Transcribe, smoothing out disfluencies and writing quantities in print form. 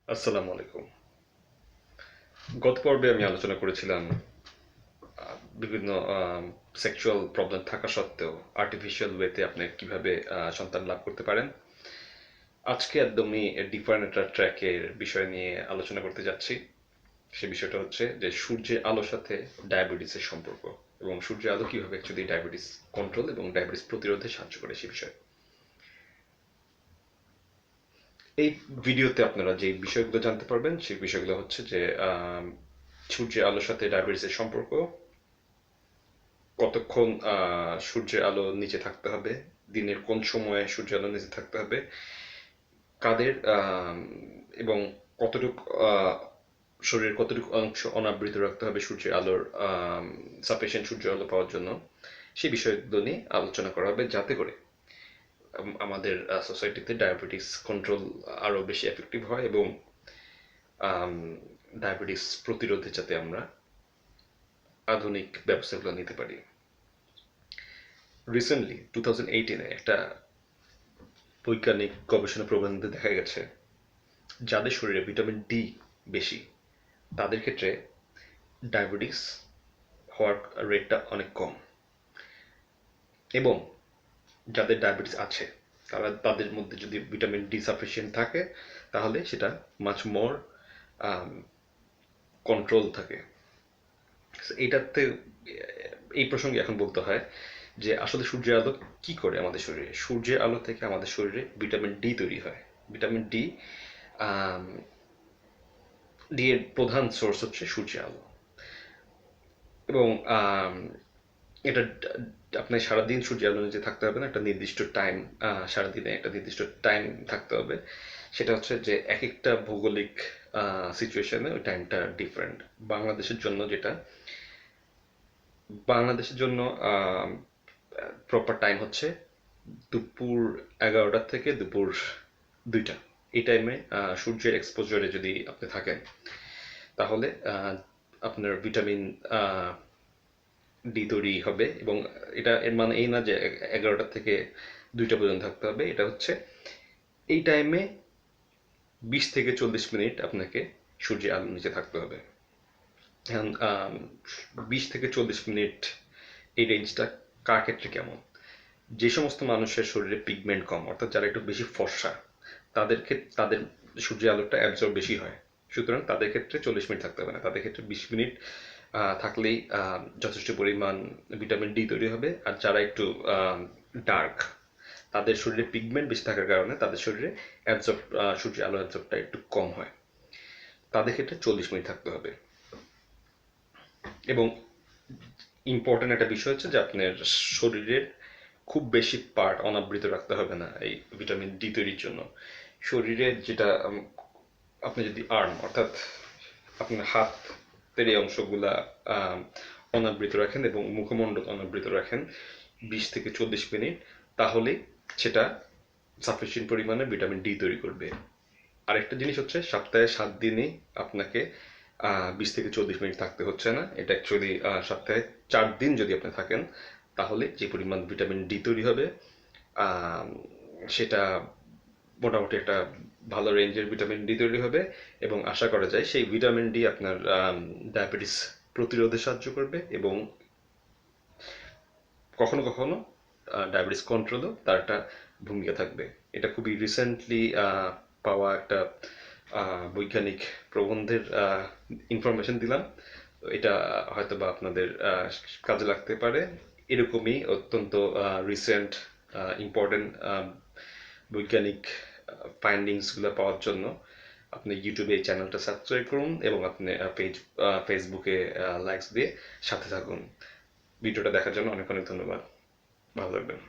আসসালামু আলাইকুম। গত পর্বে আমি আলোচনা করেছিলাম বিভিন্ন সেক্সুয়াল প্রবলেম থাকা সত্ত্বেও আর্টিফিশিয়াল ওয়েতে আপনি কিভাবে সন্তান লাভ করতে পারেন। আজকে একদমই ডিফারেন্ট একটা ট্র্যাকের বিষয় নিয়ে আলোচনা করতে যাচ্ছি। সে বিষয়টা হচ্ছে যে সূর্যের আলোর সাথে ডায়াবেটিসের সম্পর্ক এবং সূর্যের আলো কিভাবে অ্যাকচুয়ালি ডায়াবেটিস কন্ট্রোল এবং ডায়াবেটিস প্রতিরোধে সাহায্য করে সে বিষয়ে। এই ভিডিওতে আপনারা যে বিষয়গুলো জানতে পারবেন সেই বিষয়গুলো হচ্ছে যে সূর্যের আলোর সাথে ডায়াবেটিসের সম্পর্ক, কতক্ষণ সূর্যের আলো নিচে থাকতে হবে, দিনের কোন সময়ে সূর্যের আলো নিচে থাকতে হবে, কাদের এবং কতটুকু শরীরের কতটুকু অংশ অনাবৃত রাখতে হবে সূর্যের আলোর সাফিসিয়েন্ট সূর্যের আলো পাওয়ার জন্য, সেই বিষয়গুলো নিয়ে আলোচনা করা হবে যাতে করে আমাদের সোসাইটিতে ডায়াবেটিস কন্ট্রোল আরও বেশি এফেক্টিভ হয় এবং ডায়াবেটিস প্রতিরোধে যাতে আমরা আধুনিক ব্যবস্থাগুলো নিতে পারি। রিসেন্টলি 2018-এ একটা বৈজ্ঞানিক গবেষণা প্রবন্ধে দেখা গেছে যাদের শরীরে ভিটামিন ডি বেশি তাদের ক্ষেত্রে ডায়াবেটিস হওয়ার রেটটা অনেক কম, এবং যাদের ডায়াবেটিস আছে তাদের মধ্যে যদি ভিটামিন ডি সাফিসিয়েন্ট থাকে তাহলে সেটা মাচ মোর কন্ট্রোল থাকে। এইটাতে এই প্রসঙ্গে এখন বলতে হয় যে আসলে সূর্যের আলো কি করে আমাদের শরীরে। সূর্যের আলো থেকে আমাদের শরীরে ভিটামিন ডি তৈরি হয়। ভিটামিন ডি ডি এর প্রধান সোর্স হচ্ছে সূর্যের আলো, এবং এটা আপনার সারাদিন সূর্যের আলো নিচে থাকতে হবে না, একটা নির্দিষ্ট টাইম, সারাদিনে একটা নির্দিষ্ট টাইম থাকতে হবে। সেটা হচ্ছে যে এক একটা ভৌগোলিক সিচুয়েশনে ওই টাইমটা ডিফারেন্ট। বাংলাদেশের জন্য যেটা বাংলাদেশের জন্য প্রপার টাইম হচ্ছে দুপুর 11টা থেকে দুপুর 2টা। এই টাইমে সূর্যের এক্সপোজারে যদি আপনি থাকেন তাহলে আপনার ভিটামিন ডি তৈরি হবে, এবং এটা এর মানে এই না যে 11টা থেকে 2টা পর্যন্ত থাকতে হবে। এটা হচ্ছে এই টাইমে 20 থেকে 40 মিনিট আপনাকে সূর্যের আলোর নিচে থাকতে হবে। এখন 20 থেকে 40 মিনিট এই রেঞ্জটা কার ক্ষেত্রে কেমন? যে সমস্ত মানুষের শরীরে পিগমেন্ট কম, অর্থাৎ যারা একটু বেশি ফর্সা, তাদের ক্ষেত্রে তাদের সূর্যের আলোটা অ্যাবজর্ব বেশি হয়। সুতরাং তাদের ক্ষেত্রে 40 মিনিট থাকতে হবে না, তাদের ক্ষেত্রে 20 মিনিট থাকলেই যথেষ্ট পরিমাণ ভিটামিন ডি তৈরি হবে। আর যারা একটু ডার্ক, তাদের শরীরে পিগমেন্ট বেশি থাকার কারণে তাদের শরীরে অ্যাবজর্ব সূর্যের আলো অ্যাবজর্বটা একটু কম হয়, তাদের ক্ষেত্রে 40 মিনিট থাকতে হবে। এবং ইম্পর্টেন্ট একটা বিষয় হচ্ছে যে আপনার শরীরের খুব বেশি পার্ট অনাবৃত রাখতে হবে না এই ভিটামিন ডি তৈরির জন্য। শরীরের যেটা আপনি যদি আর্ম, অর্থাৎ আপনার হাতের এই অংশগুলা অনাবৃত রাখেন এবং মুখমণ্ডল অনাবৃত রাখেন 20 থেকে 40 মিনিট, তাহলে সেটা সাফিসিয়েন্ট পরিমাণে ভিটামিন ডি তৈরি করবে। আরেকটা জিনিস হচ্ছে সপ্তাহে 7 দিনই আপনাকে 20 থেকে 40 মিনিট থাকতে হচ্ছে না। এটা অ্যাকচুয়ালি সপ্তাহে 4 দিন যদি আপনি থাকেন তাহলে যে পরিমাণ ভিটামিন ডি তৈরি হবে সেটা মোটামুটি একটা ভালো রেঞ্জের ভিটামিন ডি তৈরি হবে, এবং আশা করা যায় সেই ভিটামিন ডি আপনার ডায়াবেটিস প্রতিরোধে সাহায্য করবে এবং কখনো কখনো ডায়াবেটিস কন্ট্রোলও তার একটা ভূমিকা থাকবে। এটা খুবই রিসেন্টলি পাওয়া একটা বৈজ্ঞানিক প্রবন্ধের ইনফরমেশন দিলাম। তো এটা হয়তো বা আপনাদের কাজে লাগতে পারে। এরকমই অত্যন্ত রিসেন্ট ইম্পর্টেন্ট বৈজ্ঞানিক ফাইন্ডিংসগুলো পাওয়ার জন্য আপনি ইউটিউবে এই চ্যানেলটা সাবস্ক্রাইব করুন এবং আপনি ফেসবুকে লাইকস দিয়ে সাথে থাকুন। ভিডিওটা দেখার জন্য অনেক অনেক ধন্যবাদ। ভালো থাকবেন।